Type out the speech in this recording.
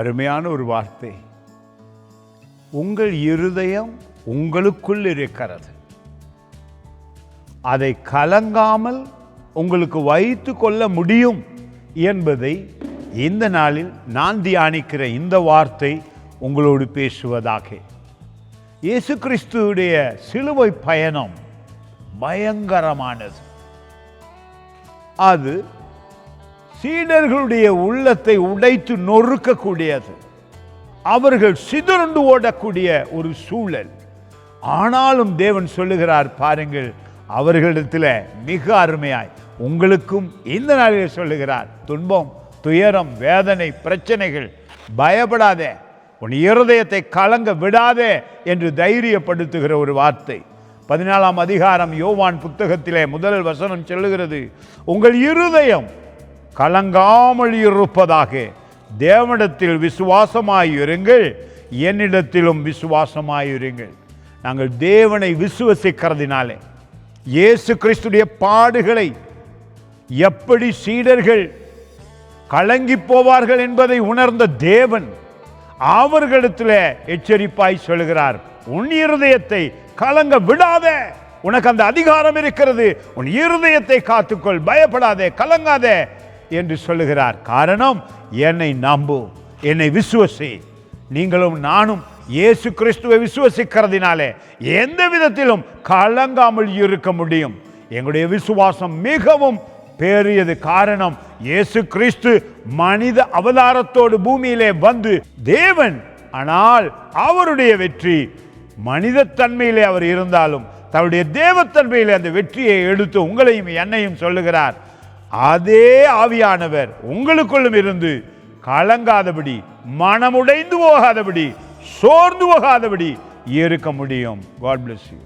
அருமையான ஒரு வார்த்தை. உங்கள் இருதயம் உங்களுக்குள் இருக்கிறது, அதை கலங்காமல் உங்களுக்கு வைத்து கொள்ள முடியும் என்பதை இந்த நாளில் நான் தியானிக்கிற இந்த வார்த்தை உங்களோடு பேசுவதாக. இயேசு கிறிஸ்துவுடைய சிலுவை பயணம் பயங்கரமானது. அது சீடர்களுடைய உள்ளத்தை உடைத்து நொறுக்கக்கூடியது. அவர்கள் சிதறுண்டு ஓடக்கூடிய ஒரு சூழல். ஆனாலும் தேவன் சொல்லுகிறார் பாருங்கள், அவர்களிடத்தில் மிக அருமையாய் உங்களுக்கும் இந்த நாளில் சொல்லுகிறார், துன்பம், துயரம், வேதனை, பிரச்சனைகள், பயப்படாதே, உன் இருதயத்தை கலங்க விடாதே என்று தைரியப்படுத்துகிற ஒரு வார்த்தை. 14ஆம் அதிகாரம் யோவான் புத்தகத்திலே முதல் வசனம் சொல்லுகிறது, உங்கள் இருதயம் கலங்காமல் இருப்பதாக தேவனிடத்தில் விசுவாசமாயிருங்கள், என்னிடத்திலும் விசுவாசமாயிருங்கள். நாங்கள் தேவனை விசுவசிக்கிறதினாலே, இயேசு கிறிஸ்துடைய பாடுகளை எப்படி சீடர்கள் கலங்கி போவார்கள் என்பதை உணர்ந்த தேவன் அவர்களிடத்தில் எச்சரிப்பாய் சொல்கிறார், உன் இருதயத்தை கலங்க விடாதே, உனக்கு அந்த அதிகாரம் இருக்கிறது, உன் இருதயத்தை காத்துக்கொள், பயப்படாதே, கலங்காதே என்று சொல்லுகிறார். காரணம், என்னை நம்பு, என்னை விசுவசி. நீங்களும் நானும் இயேசு கிறிஸ்துவை விசுவசிக்கிறதினாலே எந்த விதத்திலும் கலங்காமல் இருக்க முடியும். எங்களுடைய விசுவாசம் மிகவும் பெரியது. காரணம், இயேசு கிறிஸ்து மனித அவதாரத்தோடு பூமியிலே வந்து தேவன், ஆனால் அவருடைய வெற்றி மனித தன்மையிலே அவர் இருந்தாலும் தன்னுடைய தேவத்தன்மையிலே அந்த வெற்றியை எடுத்து உங்களையும் என்னையும் சொல்லுகிறார். அதே ஆவியானவர் உங்களுக்குள்ளும் இருந்து கலங்காதபடி, மனமுடைந்து போகாதபடி, சோர்ந்து போகாதபடி இருக்க முடியும். God bless you.